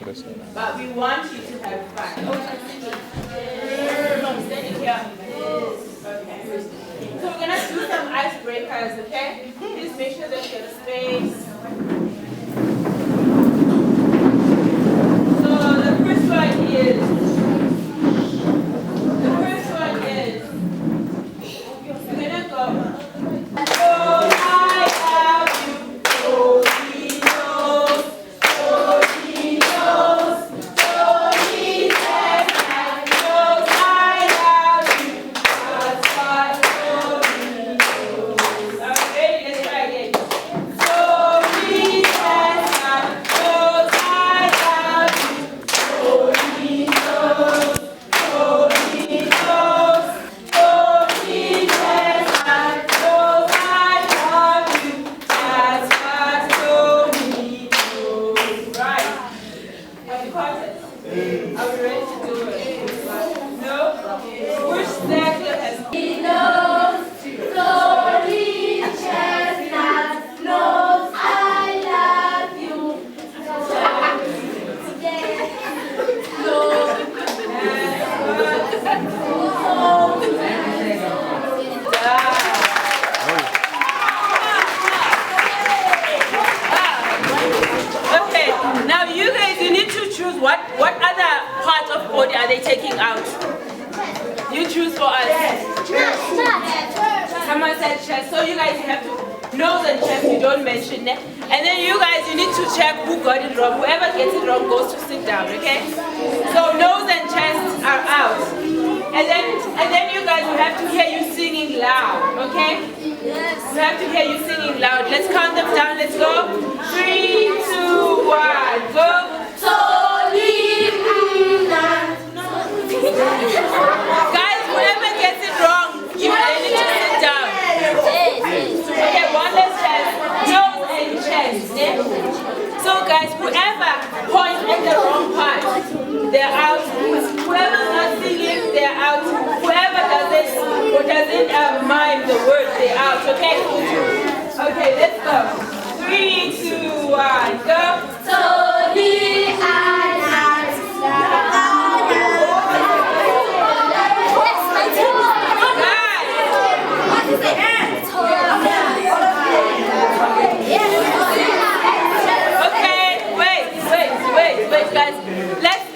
But we want you to have fun. Standing here. Okay. So we're gonna do some icebreakers, okay? Please make sure that you have space. So the first one is. We're gonna go. Oh, I have you. Oh, he knows. Oh, he knows. Oh, he says that he knows I love you. That's what he knows. Okay, let's try again. So he says that he knows I love you. Oh, he knows. Oh, he knows. Oh, he says that he knows I love you. That's what he knows. Right. Have you caught it? Are we ready to do it? No? Which sector has He knows, so he chestnut knows I love you. Okay, now you guys, you need to choose what other part of body are they taking out? You choose for us. Someone said chest, so you guys have to nose and chest, you don't mention it. And then you guys, you need to check who got it wrong. Whoever gets it wrong goes to sit down, okay? So nose and chest are out. And then you guys will have to hear you singing loud, okay? Yes. We have to hear you singing loud. Let's count them down. Let's go. 3, 2, 1, go. Guys, whoever gets it wrong, they need to sit down. Okay, one less chest, nose and chest. Yeah? So guys, whoever points at the wrong part, they're out. Whoever's not singing, they're out. Whoever doesn't mime the words, they're out. Okay? Okay, let's go. 3, 2, 1, go. Okay, wait, guys.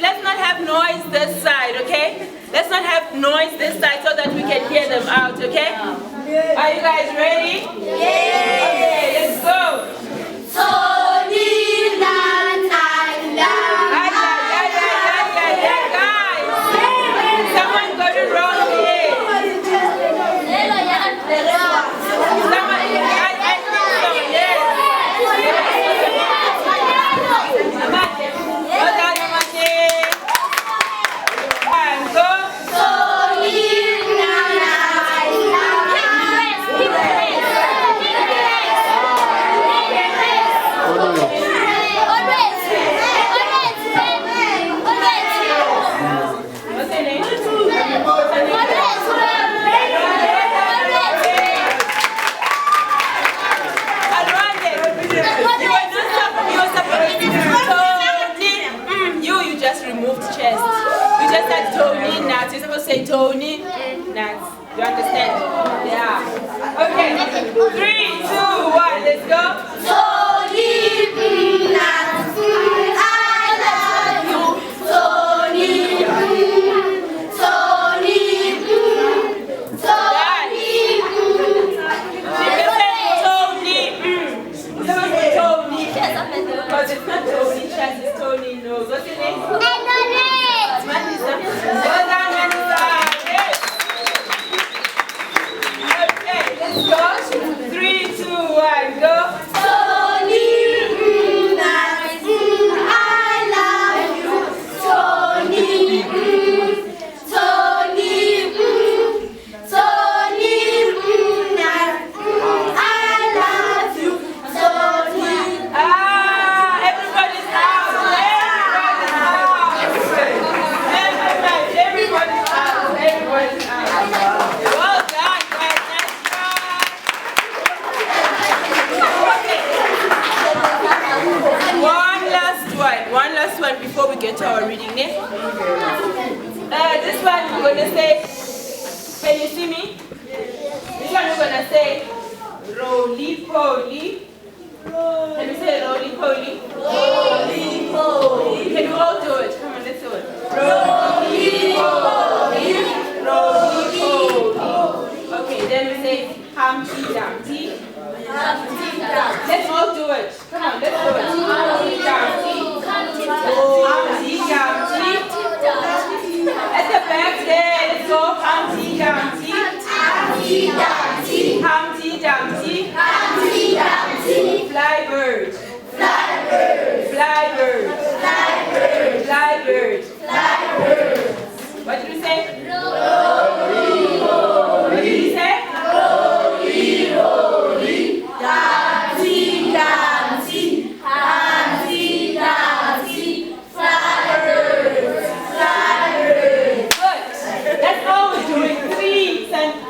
Let's not have noise this side, okay? Let's not have noise this side so that we can hear them out, okay? Are you guys ready? Okay, let's go. Guys, someone got it wrong here. Someone, I think so, yes. Amate. Well done, Amate. And go. What's your name? You just removed chest. You just said Tony Nats. You're supposed to say Tony Nats. You understand? Yeah. Okay. 3, 2, 1. Let's go. Because it's not Tony chest, it's Tony nose. What's your name? Manisa. Well done, Manisa. Yes. Okay, let's go. 3, 2, 1, go. Everybody's out. before we get to our reading. This one we're going to say, can you see me? This one we're going to say, roly-poly. Can we say roly-poly? Roly-poly. Can we all do it? Come on, let's do it. Roly-poly. Roly-poly. Okay, then we say Humpty Dumpty. Let's all do it. Come on, let's do it. Humpty Dumpty. Humpty Dumpty. At the back there, let's go. Humpty Dumpty. Humpty Dumpty. Humpty Dumpty. Humpty Dumpty. Flybird. Flybird. Flybird. Flybird. Flybird. Flybird. What did you say? What did you say? Dumpty, Dumpty, Humpty Dumpty, flybird, flybird. Good. That's all we're doing.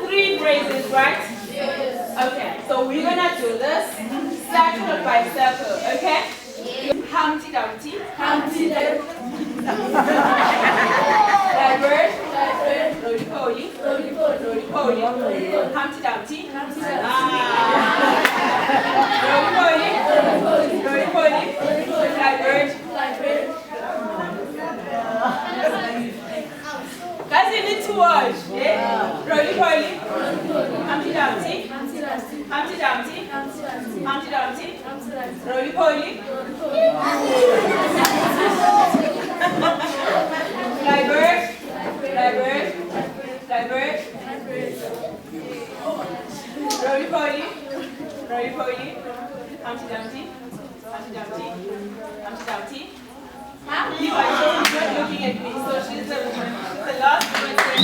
Three phrases, right? Okay. So we're gonna do this circle by circle. Okay? Humpty Dumpty, Humpty Dumpty. Flybird, roly-poly, roly-poly, Humpty Dumpty, roly-poly, roly-poly, flybird. Guys, you need to watch. Yeah? Roly-poly, Humpty Dumpty, Humpty Dumpty, Humpty Dumpty, roly-poly, flybird, flybird, flybird, roly-poly, roly-poly, Humpty Dumpty, Humpty Dumpty, Humpty Dumpty. You are not looking at me, so she's the last person.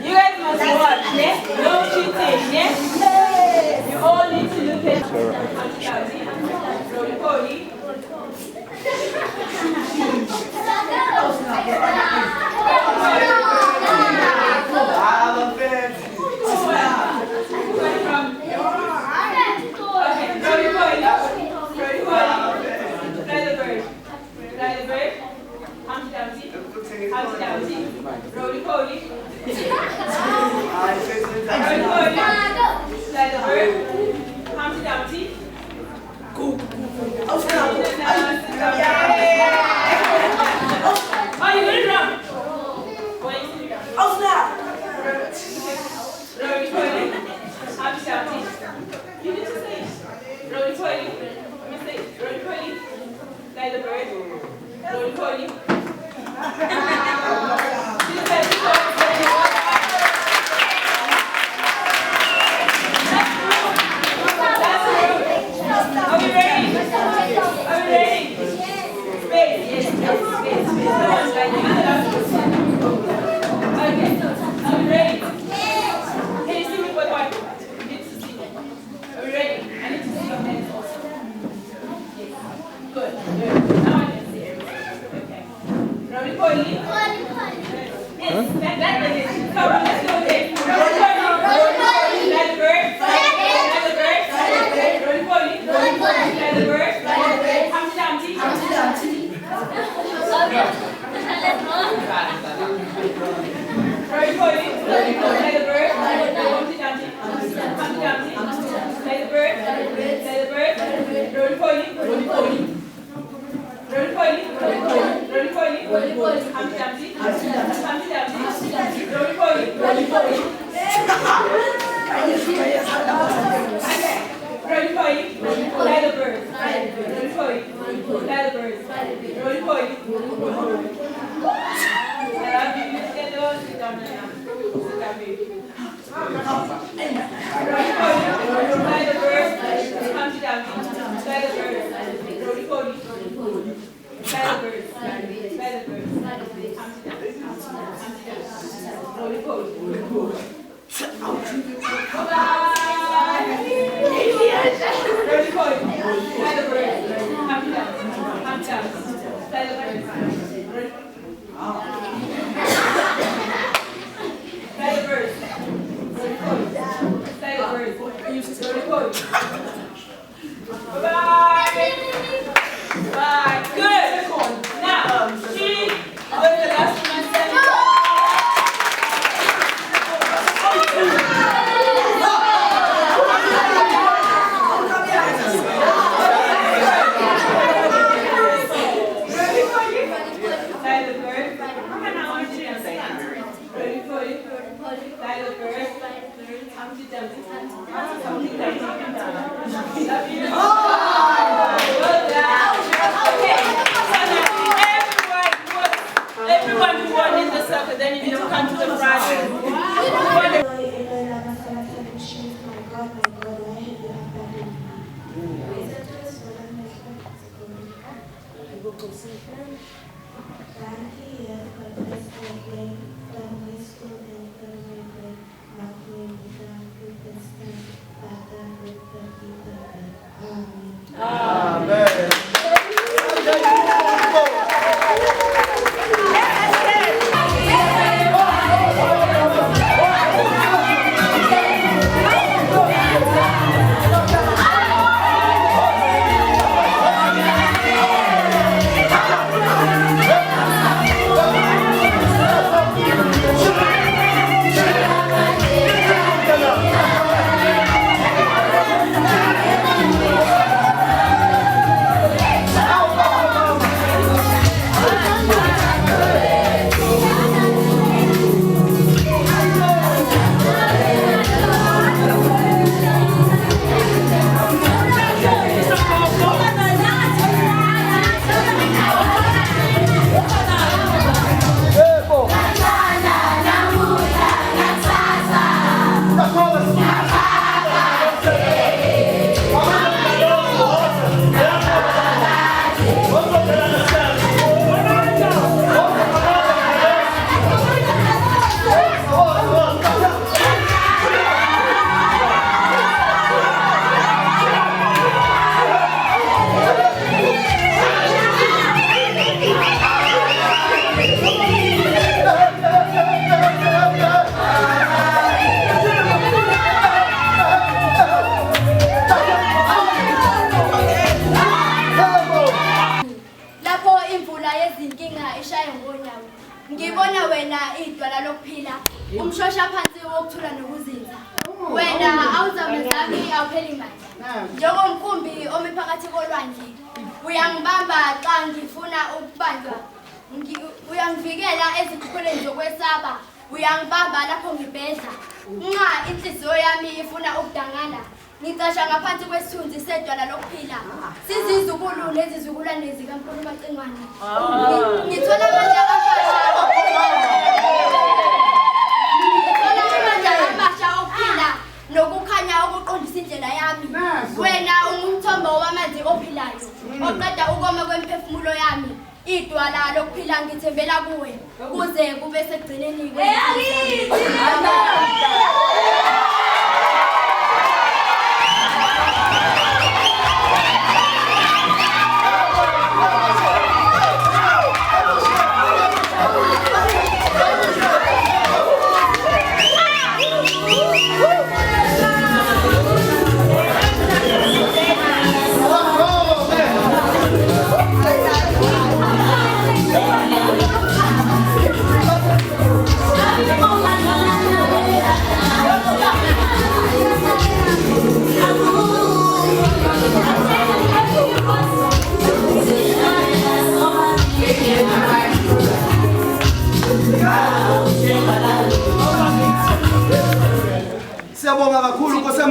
You guys must watch, yeah? No cheating, yeah? You all need to look at Humpty Dumpty, roly-poly. Humpty Dumpty, roly-poly, roly-poly, fly the bird, Humpty Dumpty, go. Oh, you got it wrong. Oh, snap. Roly-poly, Humpty Dumpty. You need to say it. Roly-poly, let me say it. Roly-poly, fly the bird, roly-poly. Are we ready? Are we ready? Space, yes, space. No one's writing. Okay, are we ready? Can you see me for one? You need to see me. Are we ready? I need to see your hands also. Yes. Good. Now I can see everything. Okay. Roly-poly. Yes, that's it. Come on, let's go there. Roly-poly. That's the bird. That's the bird. Roly-poly. That's the bird. Humpty Dumpty. Humpty Dumpty. Roly-poly. That's the bird. Humpty Dumpty. Humpty Dumpty. That's the bird. That's the bird. Roly-poly. Roly-poly. Roly-poly, roly-poly, roly-poly, Humpty Dumpty, Humpty Dumpty, roly-poly, roly-poly. Roly-poly, fly the bird, roly-poly, fly the bird, roly-poly. I love you, sit down now. Sit down, baby. Roly-poly, fly the bird, Humpty Dumpty, fly the bird. Bye. Bye. Good. Now, she was the last one. Everyone who won in the circle, then you need to come to the front. Amen. Ngibona wena idwala lokuphila umshosha phansi wokuthula nokuzinza wena awuzamezami awupheli manje njengomkhumbi omiphakathi kolwandle uyangibamba xa ngifuna ukubanjwa uyangivikela ezikhukhuleni zokwesaba uyangibamba lapho ngibhedla nxa inhliziyo yami ifuna ukudangala ngicasha ngaphansi kwesithunzi sedwala lokuphila sizizukulu nezizukulwane zikaNkulunkulu macengwane ngithola amandla amasha okuphila nokukhanya okuqondisa indlela yami wena ungumthombo wamanzi ophilayo oqeda ukoma kwemphefumulo yami idwala lokuphila ngithembela kuwe kuze kube sekugcineni Siyabonga kakhulu Nkosi.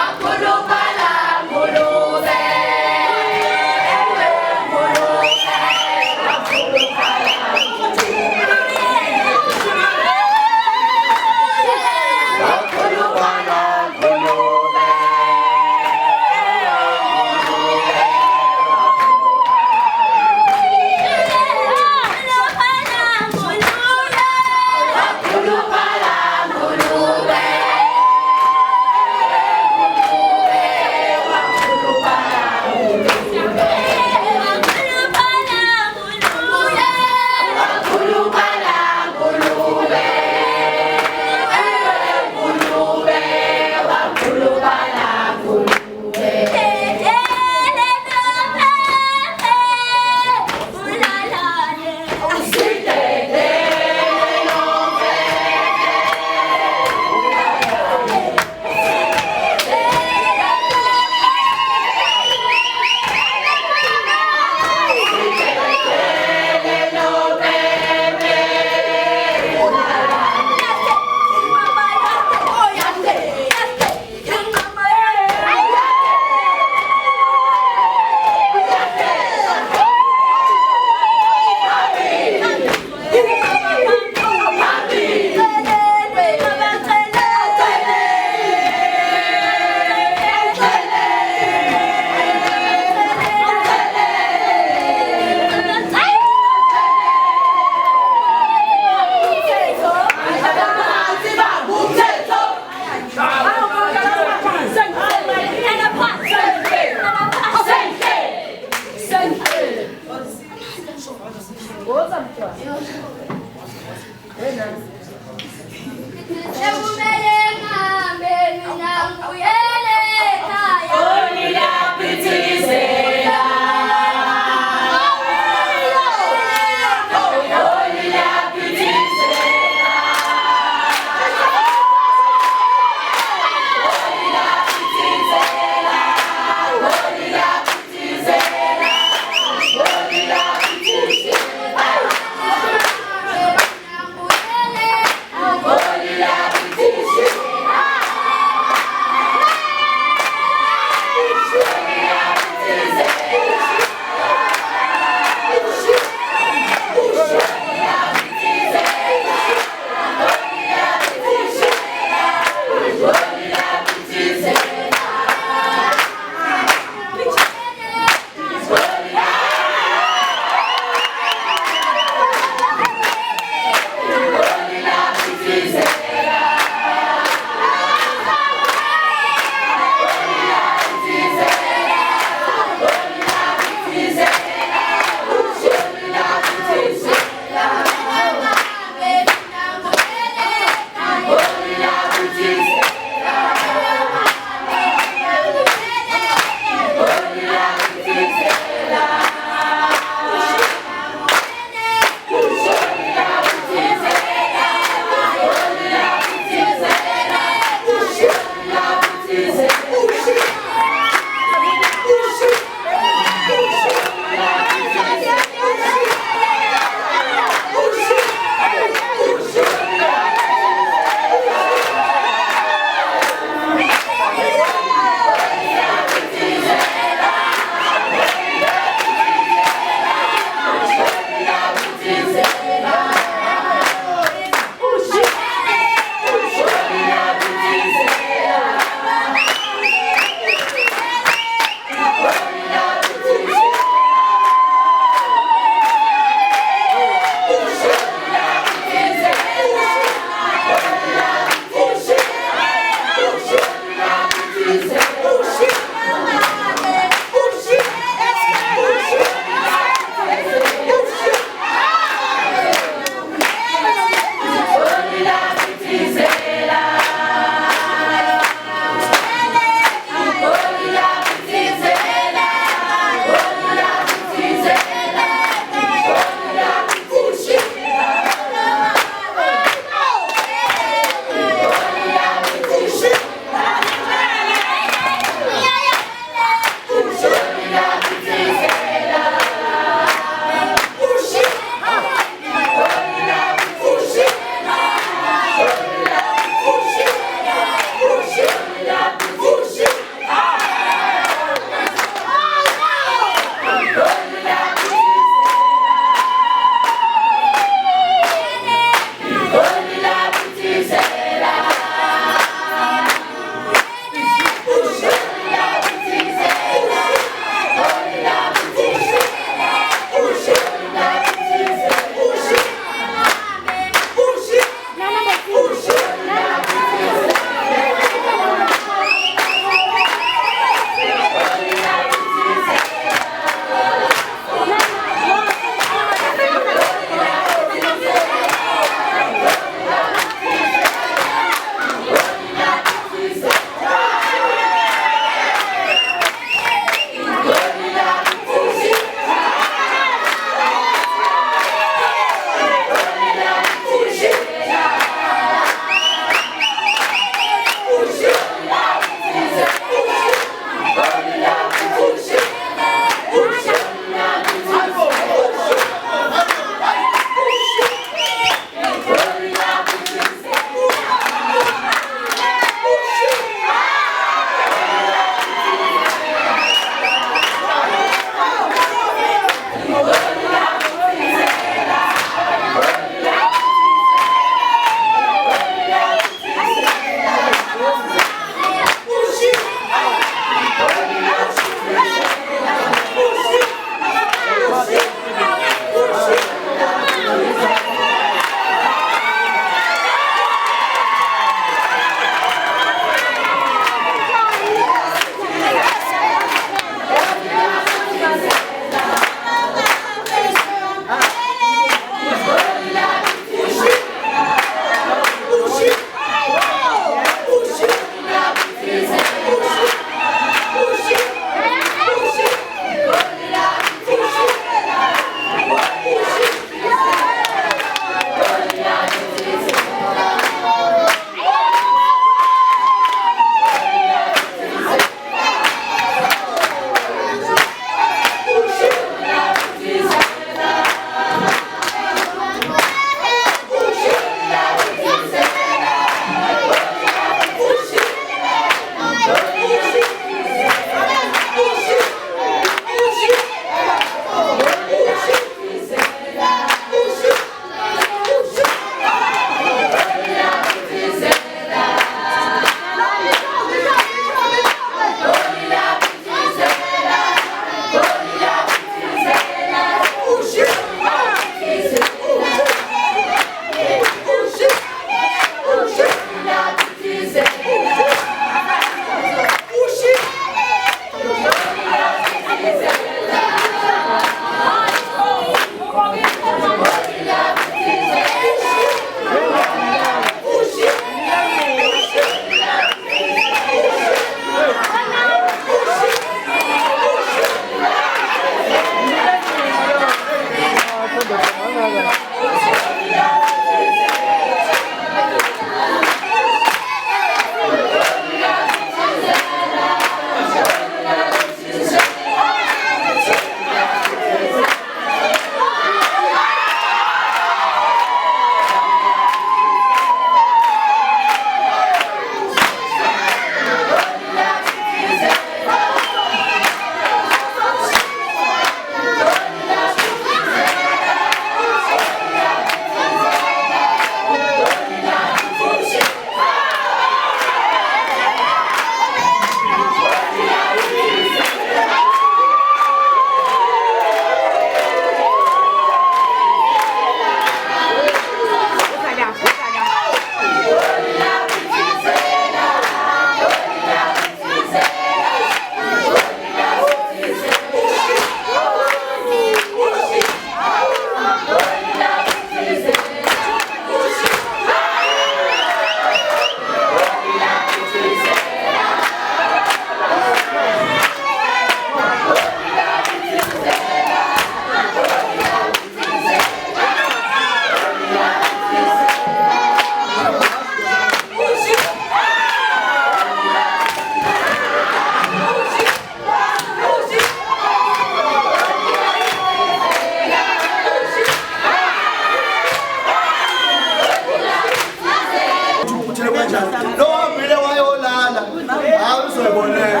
ngibonene.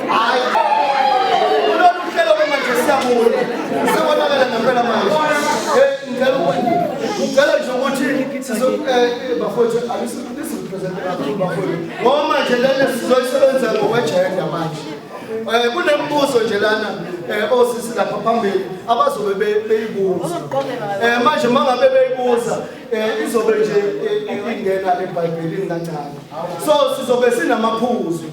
Hayi. Kulolu hlelo manje siyabuya. Sibonakala ngempela manje. Ngicela nje ukuthi bafowethu abisipresente kakhulu bafowethu. Ngoba manje lena sizoyisebenza ngokwejenda manje. Kunembuzo nje lana osisi lapha phambili abazobe beyibuza. Manje mangabe beyibuza izobe nje ingena eBhayibhelini kancane. So sizobe sinamaphuzu.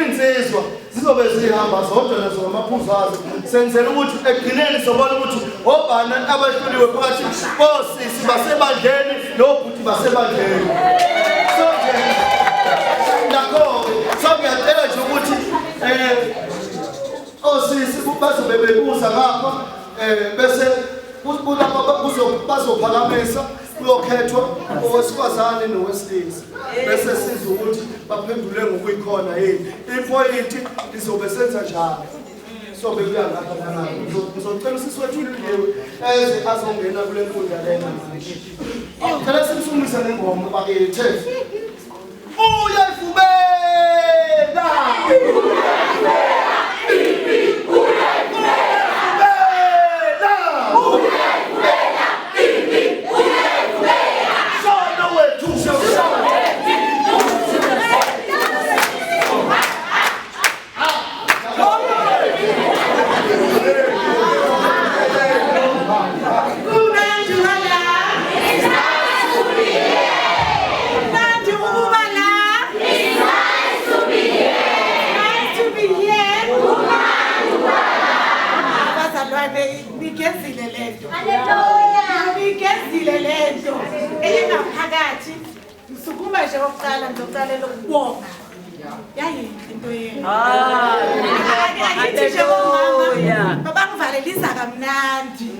Insizwa zizobe zihamba zodwa nazo ngamaphuzu azo. Senzela ukuthi egcineni sobona ukuthi obani abahluliwe phakathi osisi basebandleni nobhuti basebandleni. So nje nakho so ngiyacela nje ukuthi osisi bazobe bebuza ngapha bese bazophakamisa kuyokhethwa owesifazane nowesilisa bese siza ukuthi baphendule ngokuyikhona yini ipoint lizobe senza njalo so bekuya ngapha ngapha ngizocela usisi wethu uLilewe eze azongena kule nkundla lena manje phela simsungisa nengoma bakithi uyayivubela Oqala ngizoqalela ukubonga yayi into yenu nje bomama baba ngivalelisa kamnandi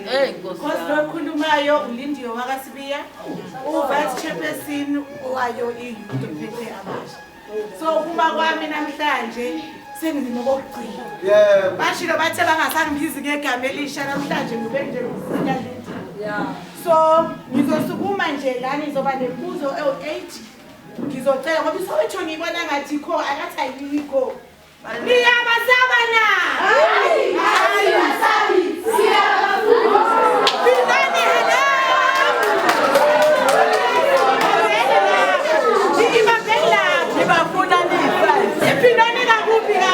because lo khulumayo uLindiwe wakasibiya uvice chairperson wayo into ephethe abasha so kuma kwami namhlanje senginokugcina yebo bashilo bathe bangasangibizi ngegama elisha namhlanje ngibe nje so ngizosukuma nje lana ngizoba nembuzo e8 ngizocela ngoba isowethu ngibona ngathi kho akathi ayikho niyabasaba na hayi asabi siyabafuna bidani hello ngibabela ngibafuna nifa ephinani kakuphi ka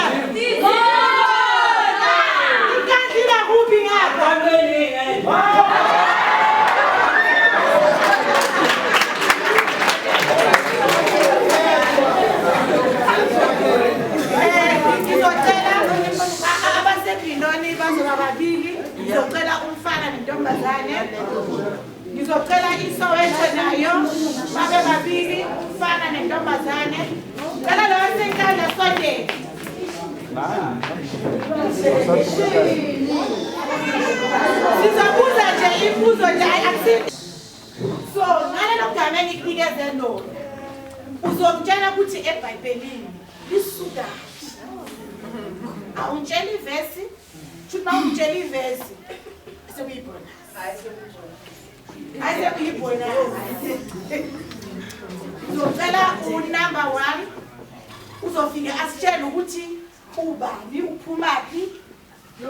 ikanti kakuphi ngapha ababili ngizocela umfana nentombazane ngizocela isowethu nayo babe babili umfana nentombazane cela lo wasenkandla sonke sizabuza nje imbuzo nje akusithi so ngalelo gama engikunikeze lona uzomtshela ukuthi eBhayibhelini lisuka awuntshela ivesi should not tell you verse. So we born. I said we born. So tell number 1. Uzofika asitshela ukuthi ubani uphumaphi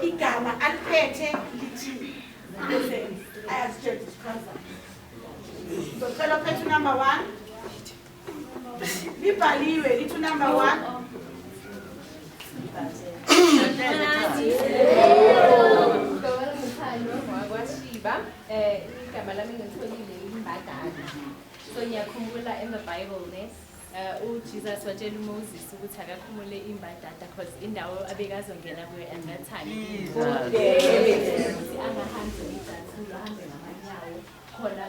igama aliphethe lithi. I asitshela isiphanza. So tell phethe number 1. Libhaliwe lithi number 1. Igama lami ngitholile imbadala. So ngiyakhumbula in the Bible uJesus watshela uMoses ukuthi akakhumule imbadada because indawo abekazongena kuyo at that time. Ukuthi angahambi idathulo ahambe ngamanyawo khona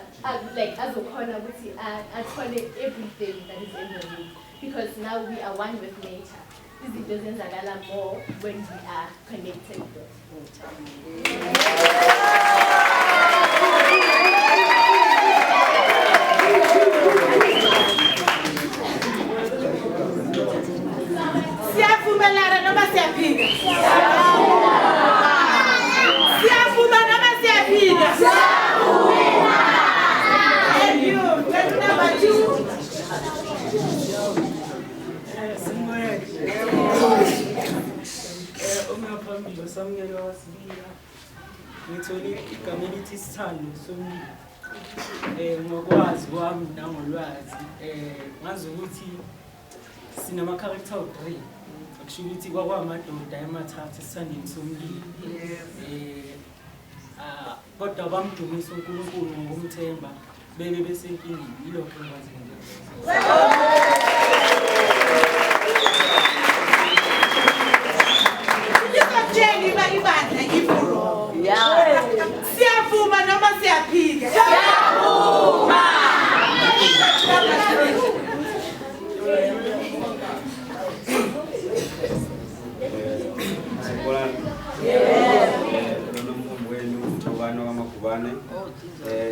like azokhona ukuthi athole everything that is in the room because now we are one with nature. Izinto zenzakala more when we are connected with nature. Siyavumelana noma siyaphika? Siyavuma noma siyaphika? And you, number 2. phambili samukelo wasibila. Ngithole igama elithi Sithando Somlilo. Ngokwazi kwami nangolwazi ngazi ukuthi sinama character of 3. Akusho ukuthi kwakwamadoda emathathu esithandeni somlilo. Kodwa bamdumisa uNkulunkulu ngokumthemba bebe besenkingeni yilokho engikwazi nje. Ibandla iburo. Siyavuma noma siyaphika? Siyavuma.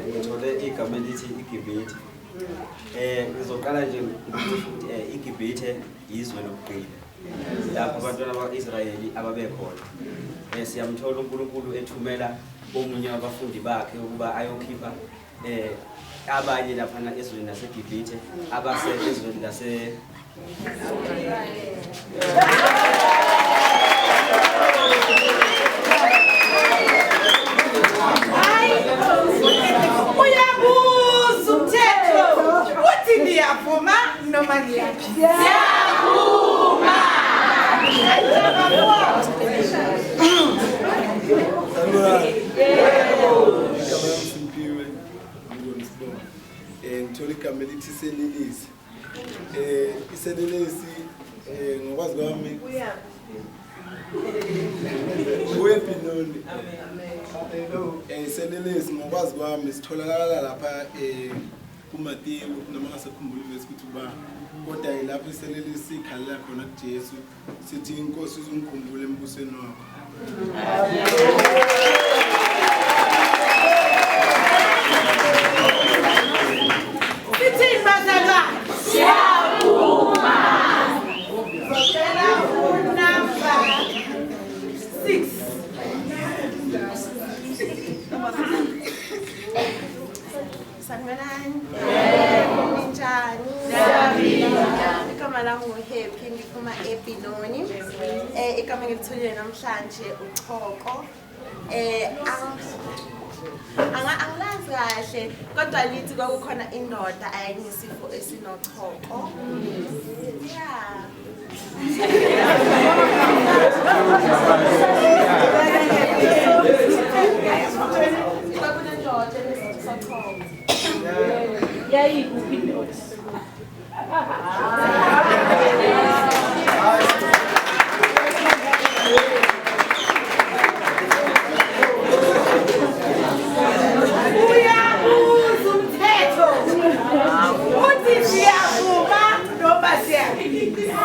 Ngithole igama elithi iGibhithe. Ngizoqala nje ukuthi iGibhithe izwe lokuqila. Lapho abantwana bakwa-Israyeli ababekhona. Siyamthola uNkulunkulu ethumela omunye wabafundi bakhe ukuba ayokhipha abanye laphana ezweni laseGibhithe abase ezweni lase Uyabuza umthetho uthi niyavuma noma ngiyaphi? Siyavuma. Ngithola igama elithi Selelesi. Iselelesi ngokwazi kwami uyePinoni. Iselelesi ngokwazi kwami sitholakala lapha kuMateyu noma ngasekhumbula ukuthi uba kodwa yilapho iselelesi ikhalela khona kuJesu sithi inkosi uzungikhumbule embusweni wakho. Sithi bazalwane Siyavuma. ngicela unamba 6. Sanibonani. Ninjani? Igama lami nguHappy, ngiphuma ePinoni. Igama engilitholile namhlanje uChoko. Angilazi kahle kodwa lithi kwakukhona indoda ayinesifo esinochoko. Yeah. Yayikuphi indoda? Uyabuza umthetho uthi siyavuma noma siyaphika?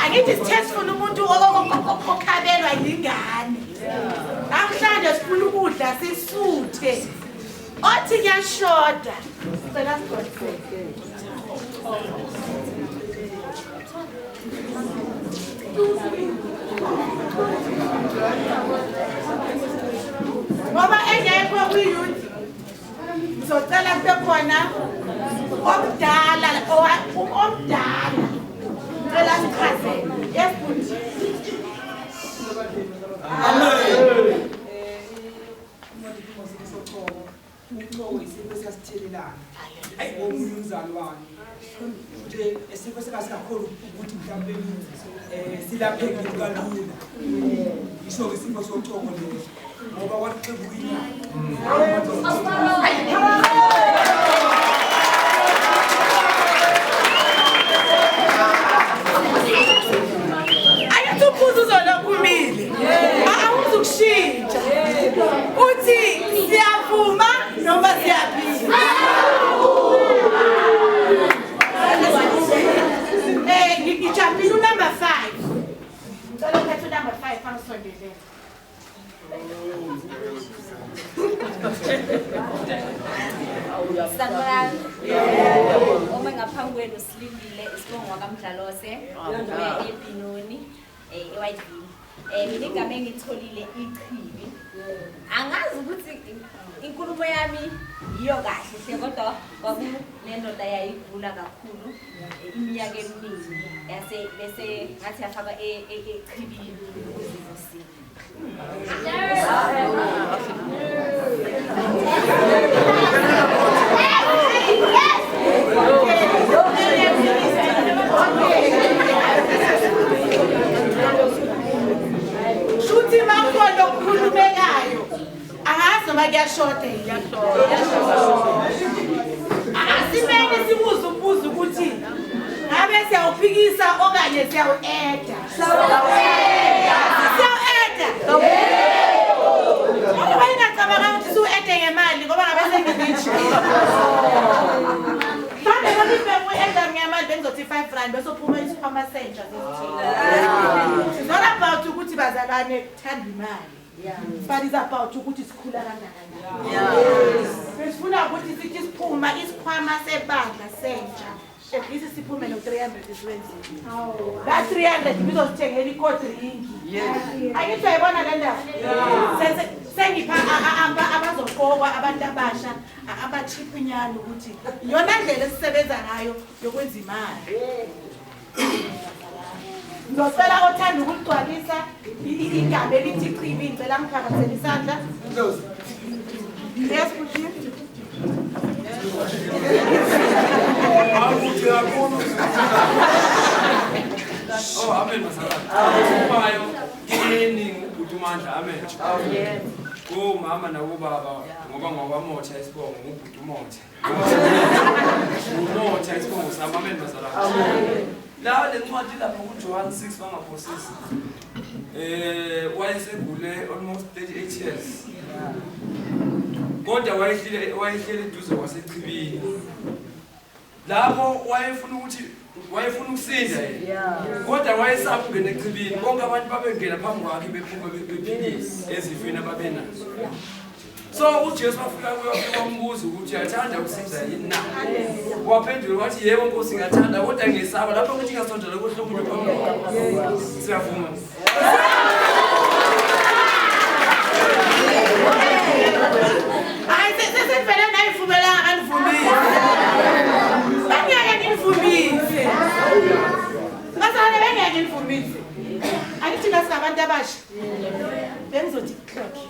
Angithi sithesifuna umuntu okhabelwa yingane. Namhlanje sifuna ukudla sisuthe. Othi kuyashoda. Cela sigcwaliseke. Ngoba engekho kuyouth ngizocela kube khona omdala omdala cela sichazele. Yes Buti. Amen. Uqobo isipho siyasithelelana. Ayi ngomuntu umzalwane. Nje esipho sikakhulu ukuthi mhlambe silapheke kalula. Isho isipho soqobo leso. Ngoba waqhubeka inyanga. Ayathukuza uzolokumile. Awuzukushintsha. Uthi siyavuma noma siyaphika? Sanibonani. Uma ngaphambi kwenu silindile isibongo wakamdlalose ubuye eBinoni eWhiteville. Mina igama engitholile ichibi. Angazi ukuthi inkulumo yami iyo kahle hle kodwa kwakunendoda yayigula kakhulu iminyaka eminingi yase bese ngathi yafaka echibini ukuzivusile. Shuthi makhona ukukhulumekayo. Angazi noma kuyashoda asimele sibuze umbuzo ukuthi ngabe siyawuphikisa okanye siyawueda. Ngoba ingacabanga ukuthi siwu-ede ngemali ngoba ngabe sengibithi. Mhlawumbe noma ibe-eda ngemali bengizothi 5 rand bese uphuma isikhwama sentsha sesithile. It's not about ukuthi bazalwane kuthanda imali. But it's about ukuthi sikhula kangakanani. Sifuna ukuthi sithi siphuma isikhwama sebandla sentsha. Ephisi siphume no300 isiwenzile. La 300 bizosithengela i-drink. Angithi uyayibona le ndaba? Sengipha abazoqokwa abantu abasha abachipinyana ukuthi iyona ndlela esisebenza ngayo yokwenza imali. Ngicela othanda ukugcwalisa igaba elithi chibi ngicela ngiphakamisele isandla. Yes, Putin. Oh, amen masalala. Ubayo kini ubudumandla amen. Amen. Ko mama na ubaba ngoba ngokwamotha isibongo ubhuti umotha. Umotha isibongo sami amen masalala. Amen. La le ncwadi lapha kuJohn 6 bangaphosisi. Wayesegule almost 38 years. Kodwa wayehlele duze kwasechibini. Lapho wayefuna ukusinda yena. Kodwa wayesapha ungena echibini. Bonke abantu babengena phambi kwakhe bephuma bephilile ezifweni ababenazo. So uJesu wafika wambuza ukuthi uyathanda ukusiza yini na? Waphendula wathi yebo Nkosi ngathanda kodwa ngesaba lapho ukuthi ngasondela kodwa umuntu phambi kwakhe. Siyavuma. Ay, sesifele nayivumela anivumile. Bangeke nivumile. Ngasana bangeke nivumile. Angithi ngasabantu abasha. Bengizothi clock it.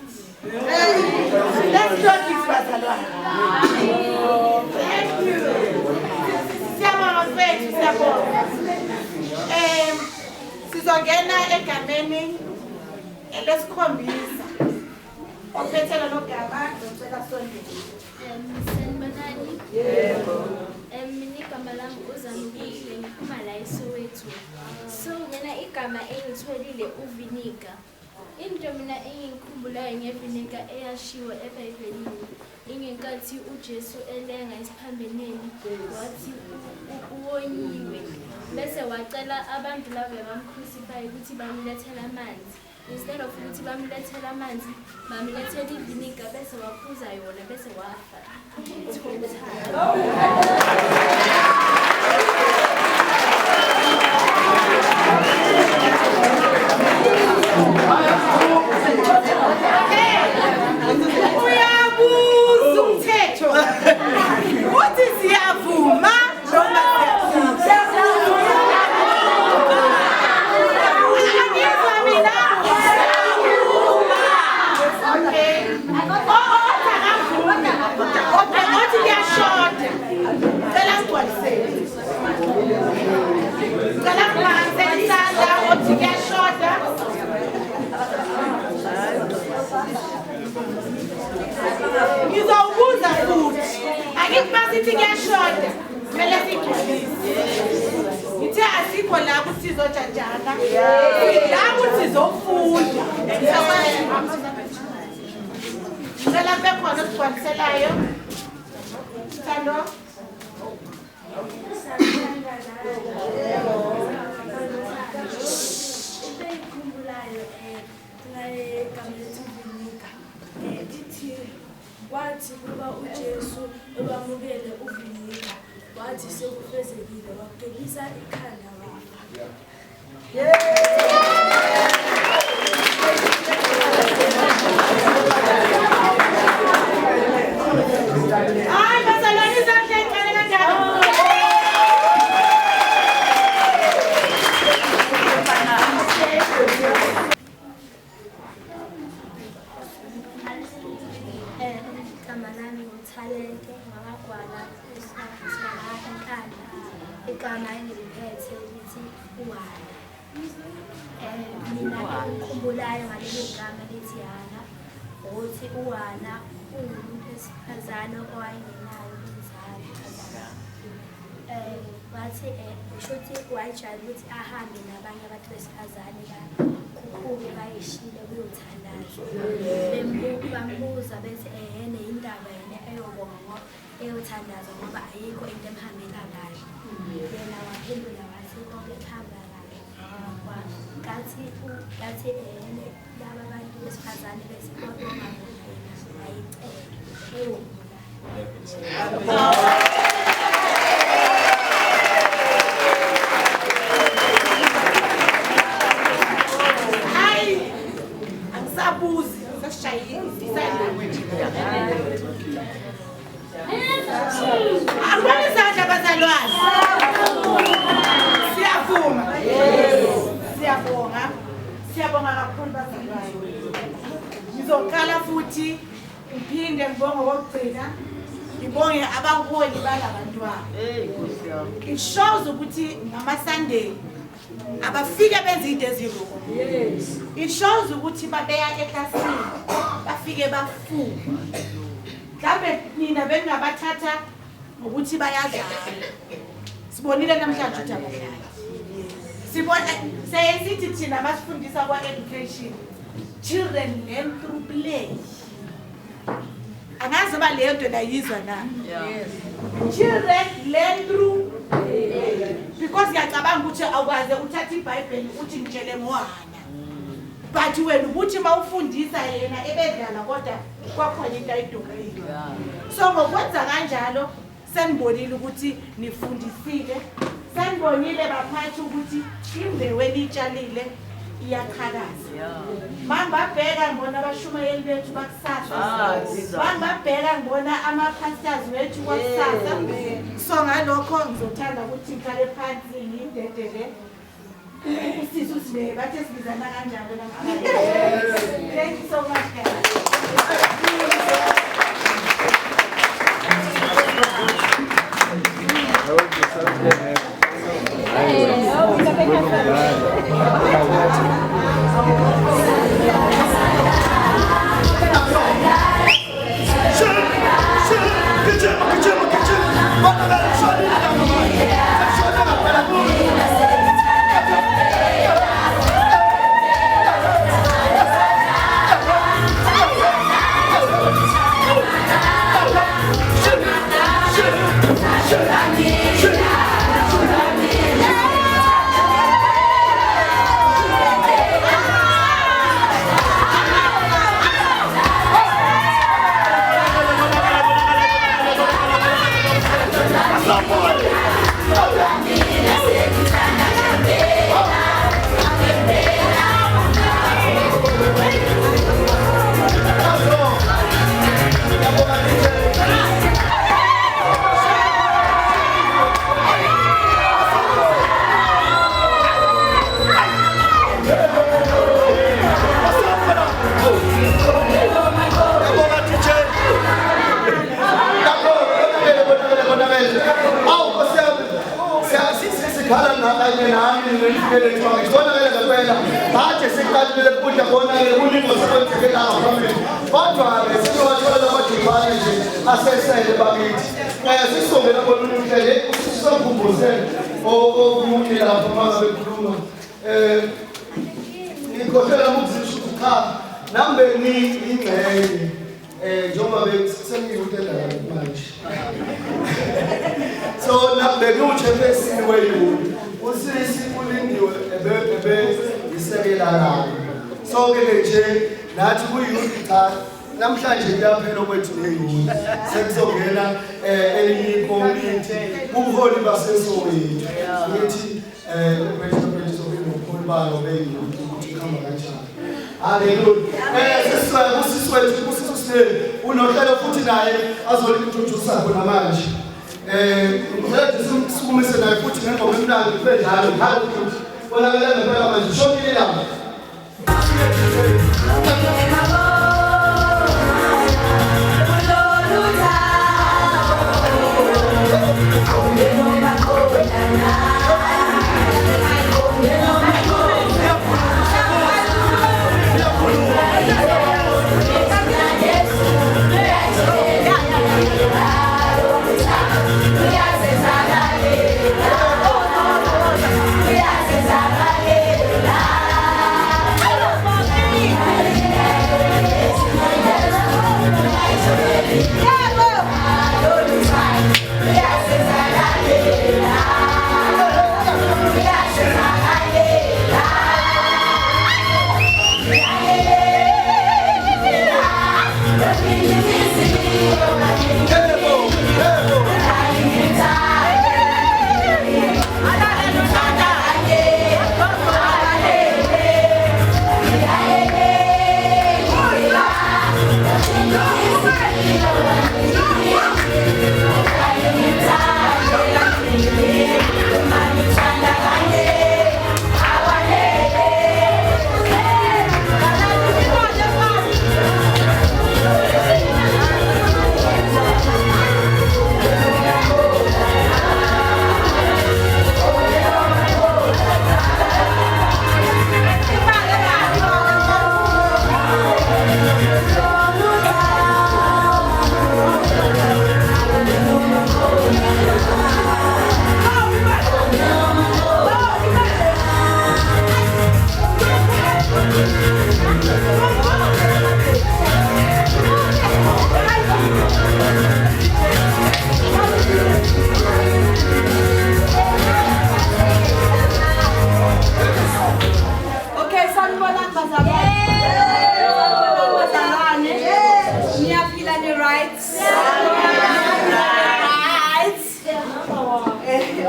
Let's clock it bazalwane. Thank you. Siyabonga mfethu siyabonga. Sizongena egameni lesikhombisa. Ophethelwa nogaba ngicela sondele. Sanibonani. Yebo. Mina igama lami uZanukile ngiphuma la eSoweto. So mina igama engitholile uVinika. Into mina engikhumbulayo ngeVinika eyashiwo eBhayibhelini ingenkathi uJesu elenga esiphambeneni wathi uwonyiwe bese wacela abantu labo bamcrucify ukuthi bamlethele amanzi. Instead of ukuthi bamlethele amanzi bamlethele iVinika bese waphuza yona bese wafa. Uyabuza umthetho. Uthi siyavuma noma ngizowubuza futhi akithi masithi kuyashoda kumele sigcwalise ngithe asikho la ukuthi sizojajana la ukuthi sizofunda ngicela bekhona osigcwaliselayo Thando Kwathi kuba uJesu ebamukele uVinika, wathi sekufezekile waqinisa ikhanda wafa. Hayi bazalwane izandla encane kanjalo. Igama lami nguThalente ngakagwala enkanda. Igama engiliphethe lithi uHana. Mina engikhumbulayo ngaleli gama lithi Hana ukuthi uHana uwumuntu wesifazane owayengenayo inzalo. Wathi kushuthi wayejwayele ukuthi ahambe nabanye abantu besifazane bakhuphule bayishile kuyothandaza. Bambuza bethi yena indaba yena eyobonga eyothandaza ngoba ayikho into emhambela kahle. Yena waphendula wathi konke kuhamba kahle. Ngathi yena laba abantu besifazane besibonga yena ayicele eyobonga. Izandla bazalwane. Siyavuma. Siyabonga. Siyabonga kakhulu bazalwane. Ngizoqala futhi ngiphinde ngibonge okugcina. Ngibonge abaholi balabantwana. It shows ukuthi ngama Sunday abafike benze into eziroko. It shows ukuthi babeya eklasini bafike bafunda. Mhlambe nina bengabathatha ukuthi bayadlala. Sibonile namhlanje ukuthi abadlali. Sibona sayisithi thina basifundisa kwa education. Children learn through play. Angazi ba leyo nto nayizwa na. Children learn through play. Because ngiyacabanga ukuthi awukaze uthatha iBhayibheli uthi ngitshele ngoHana. But wena ubuthi mawufundisa yena ebedlala kodwa kwakhona into ayidokile. So ngokwenza kanjalo senibonile ukuthi nifundisile. Senibonile baphathi ukuthi imbewu elitshalile iyakhalaza. Mangibabheka ngibona abashumayeli bethu bakusasa. Mangibabheka ngibona ama-pastors wethu kwakusasa. So ngalokho ngizothanda ukuthi ngihlale phansi ngidedele. Usisi usibe bathe sibizana kanjalo namhlanje. Thank you so much guys. So now the new chairperson where you usisi kulindiwe ebe isekela la. So ke nje nathi ku youth namhlanje kuyaphela okwethu neyini sekuzongena elinye ikomiti ubuholi baseSoweto ngithi president sobuholi bayo beyini ukuthi khamba kanjani. Haleluya. Siswethu unohlelo futhi naye azolintroduce khona manje. Ngicela sikumise naye futhi ngengoma emnandi kube njalo ngalo futhi. Bonakala ngempela manje shonile lapha.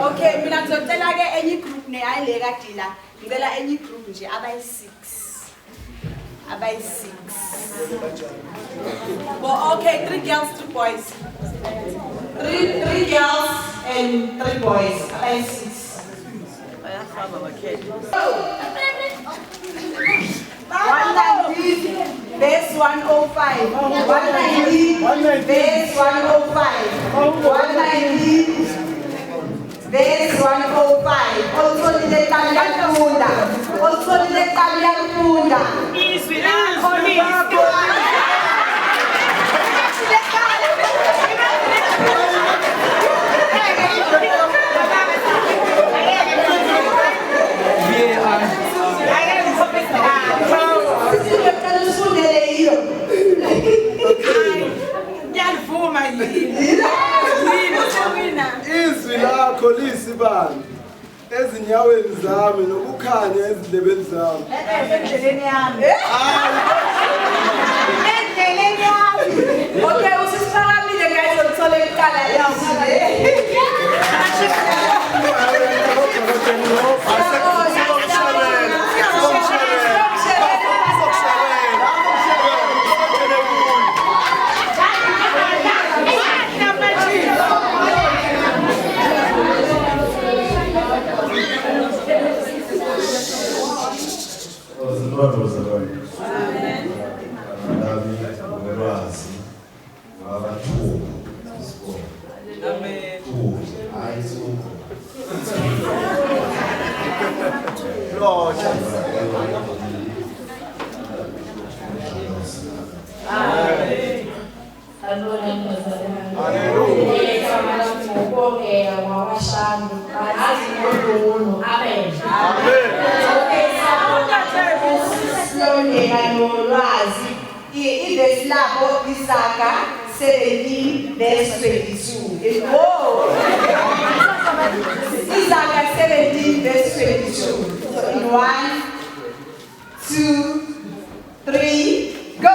Okay, mina ngizocela ke enye group ne ayile kadila. Ngicela enye group nje abayi6. Abayi6. Well, okay, 3 girls, 2 boys. 3 girls and 3 boys. Abayi6. Bayafama bakhethe. 190 base 105. 190 base 105. 190 base 105. Also the Kaliakunda. Also the Kaliakunda. Izwi lakho lizwi. Izwi lakho lisibani ezinyaweni zami nokukhanya ezindlebeni zami. Endleleni yami. Endleleni yami. Okay, usisifakamile guys ngithola ikhala yami. Isaka 17 verse 22. Whoa! Isaka 17 verse 22. So in 1, 2, 3, go!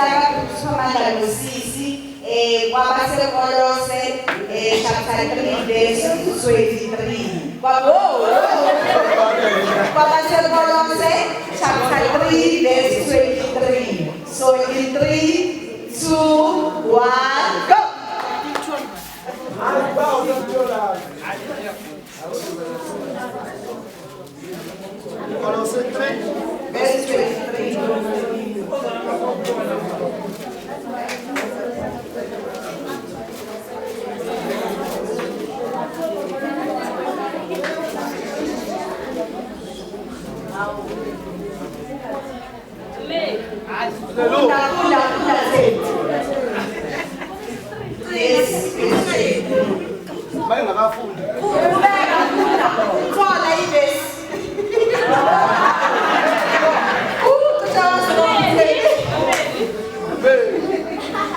Somanda Nosisi, Wabase Kolose, chapter 3, verse 23. Wabase Kolose, chapter 3, verse 23. So in 3, 2, 1, go! Colossae 3, verse 23.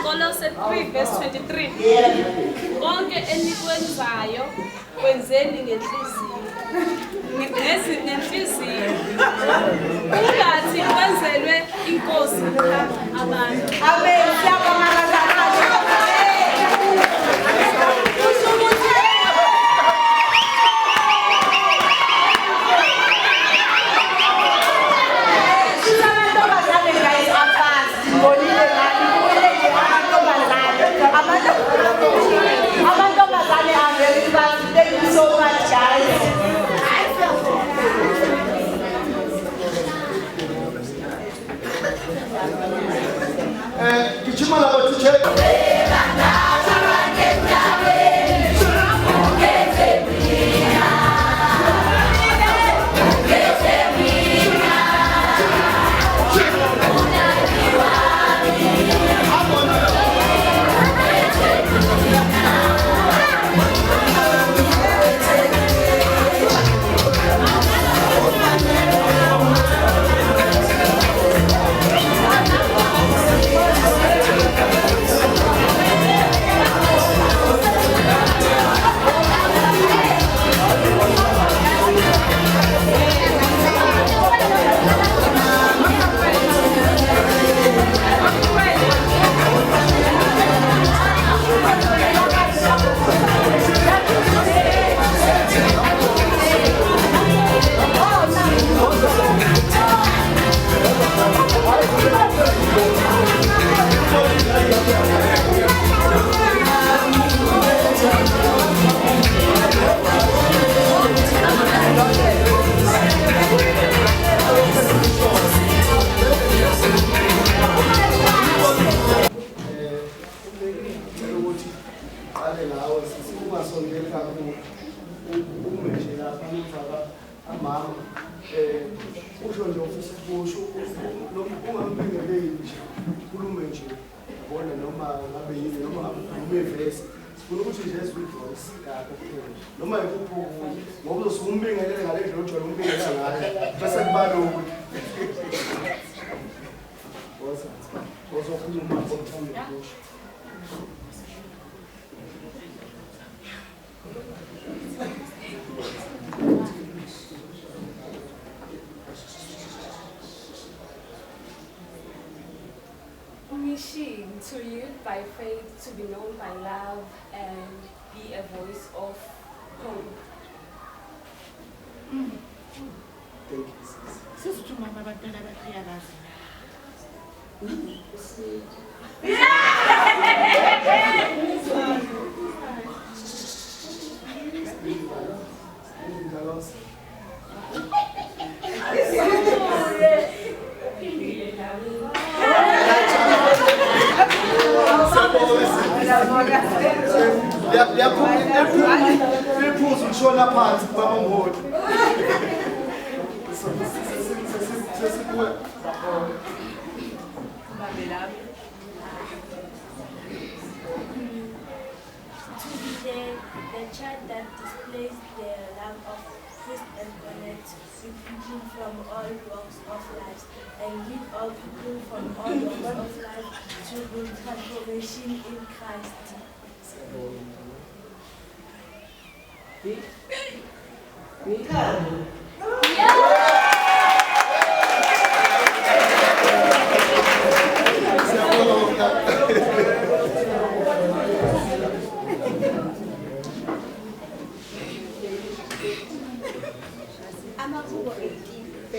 Colossae 3 verse 23. Konke enikwenzayo kwenzeni ngenhliziyo. Ngenhliziyo. Ungathi kwenzelwe inkosi abantu. Amen. Thank you so much, guys. Gijima labo teacher. Wishing to you by faith to be known by love and be a voice of hope. The child that displays the love of Christ and connects with people from all walks of life and lead all people from all walks of life to good transformation in Christ.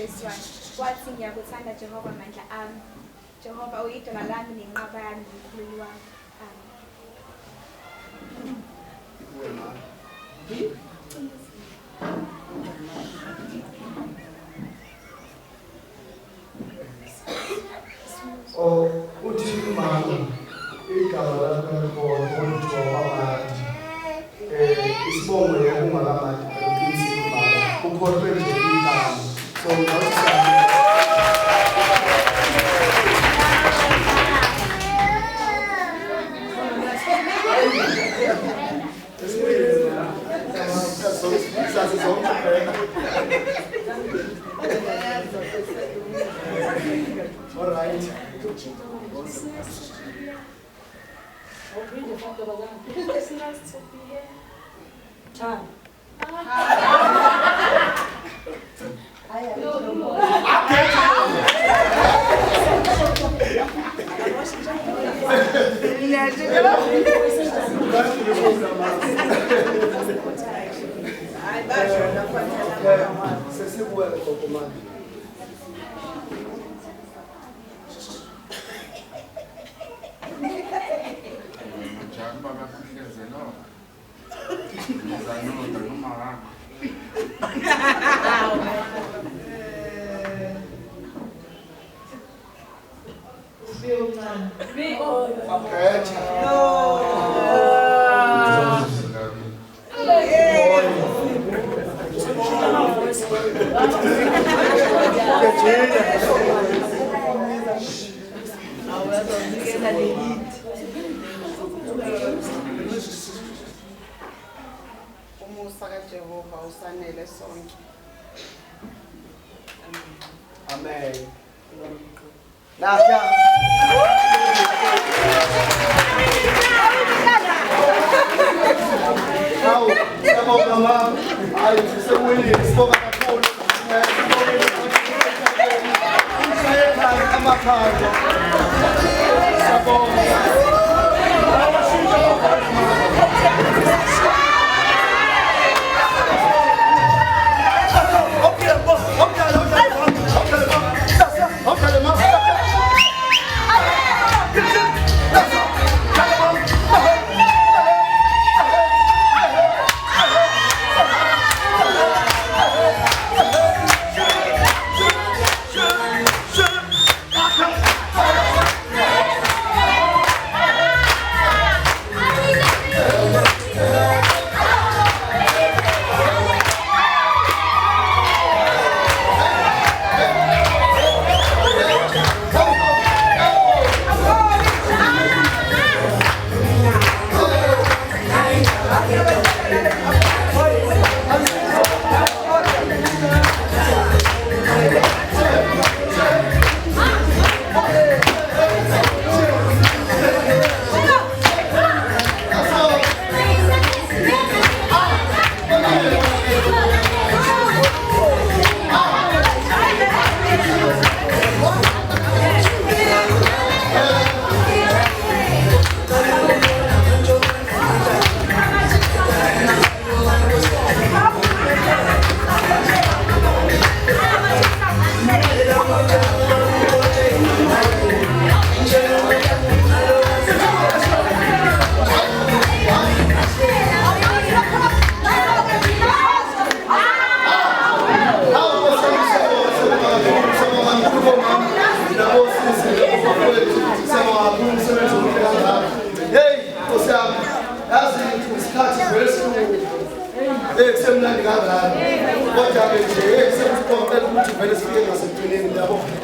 verse 1 wathi ngiyakuthanda Jehova mandla ami Jehova uyidwala lami nenqaba yami nomkhululi wami uthi umama igama lakho ngokuthoba manje isibongo yakungakamanje uqinisile umama ukhohlwe nje igama so all right. It's nice to be here. Time. Umusa kaJehova usanele sonke. Amen. Lahla. Now, sabonga mama, ayisewini sibonga kakhulu. Sayekhaya amakhaya. Sabonga.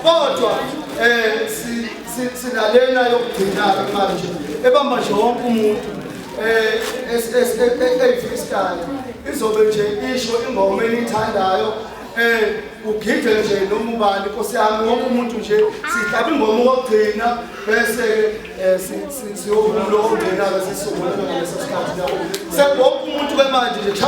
Kodwa sinalena yokugcina manje ebamba nje wonke umuntu efreestyle izobe nje isho ingoma enithandayo ugide nje noma ubani Nkosi yami wonke umuntu nje sihlaba ingoma okugcina bese siyovula ongena bese sisungula ngaleso sikhathi lapho wonke umuntu ke manje nje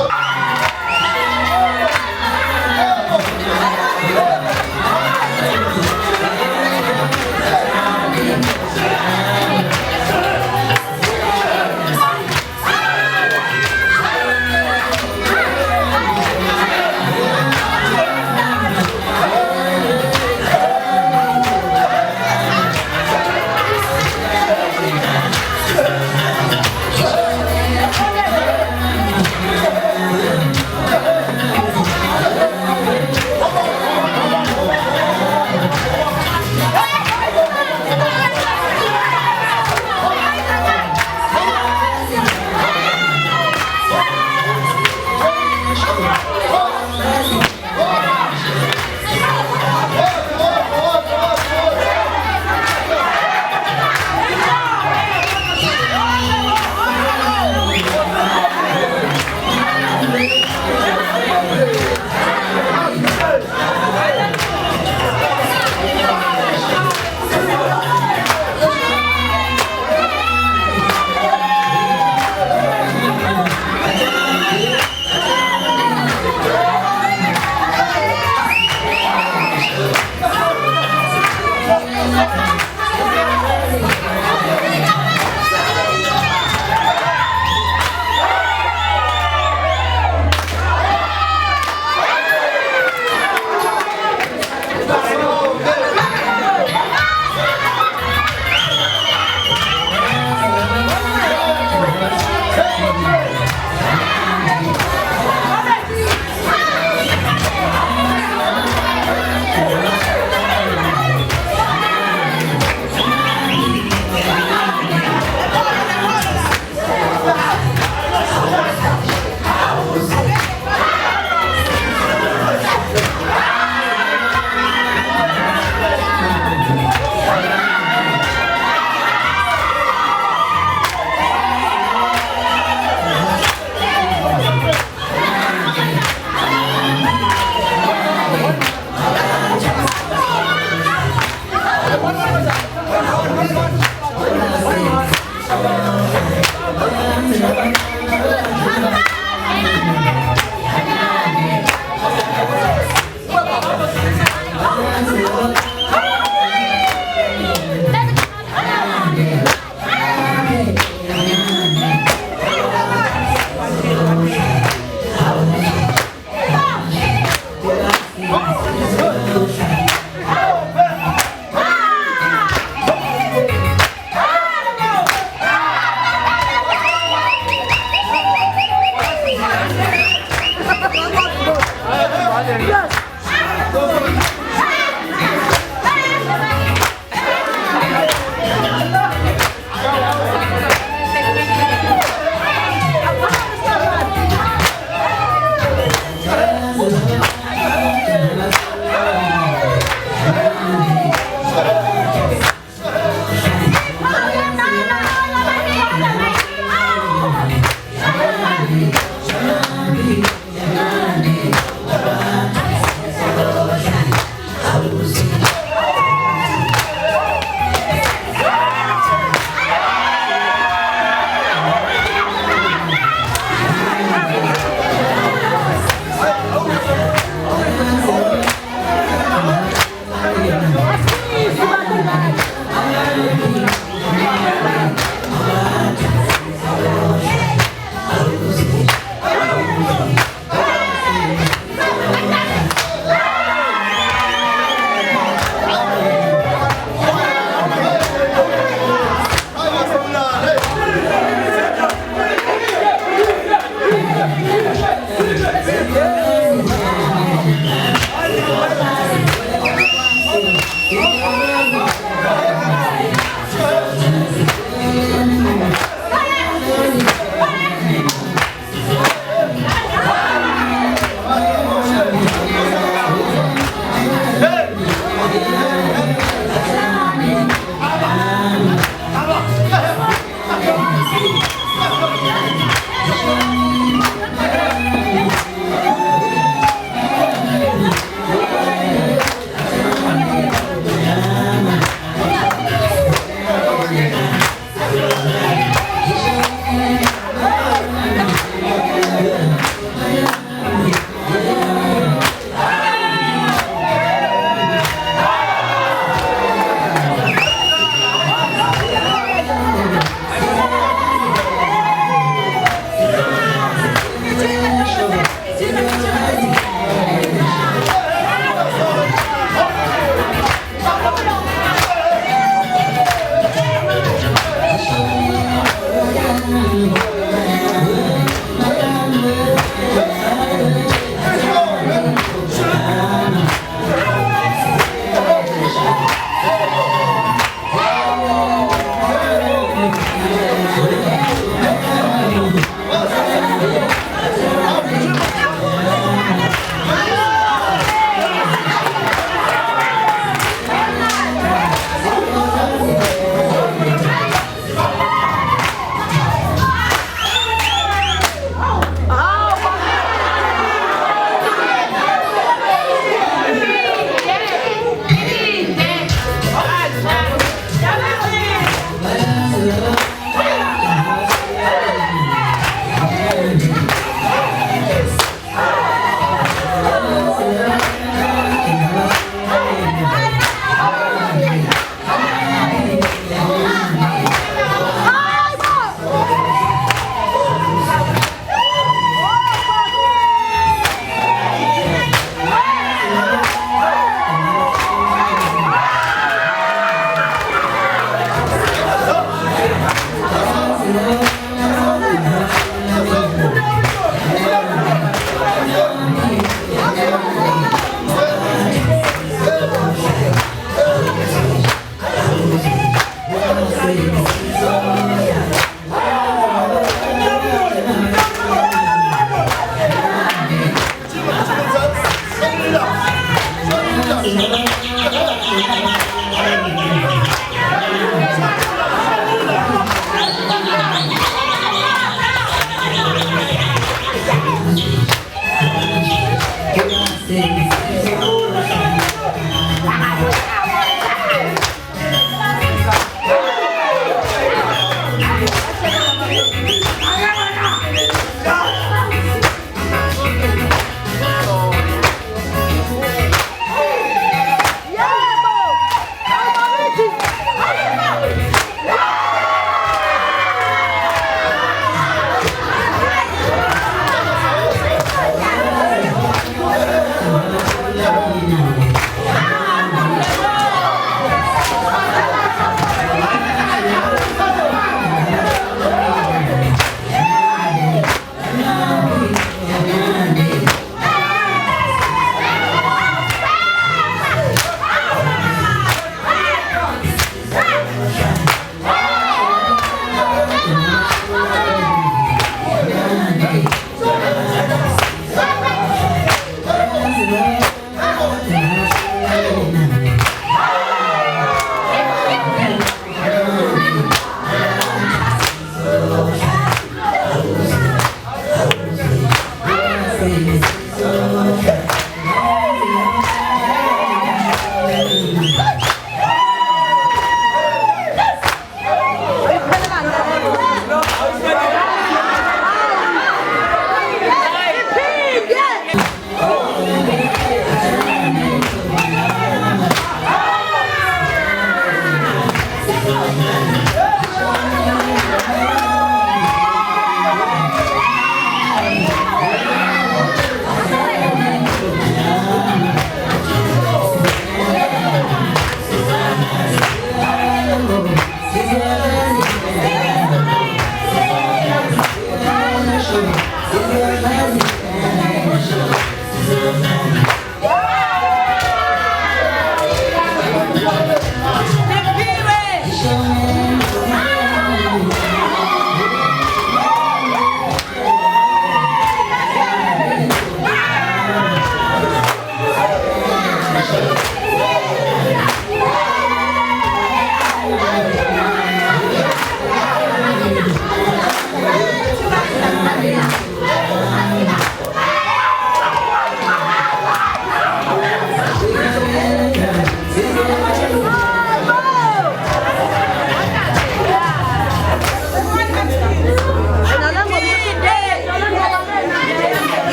Hey!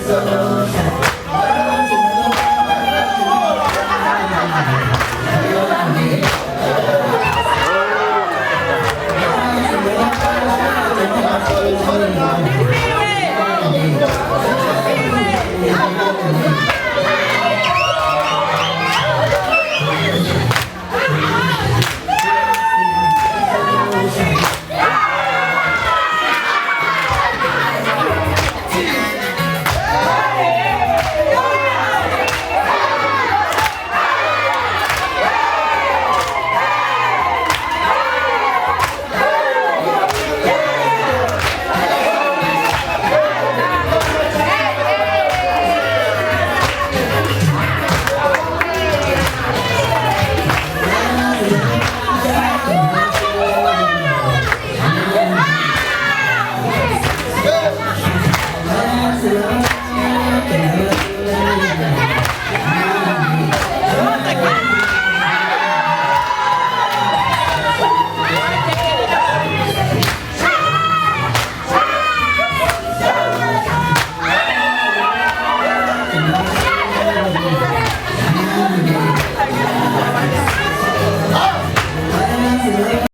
Gracias.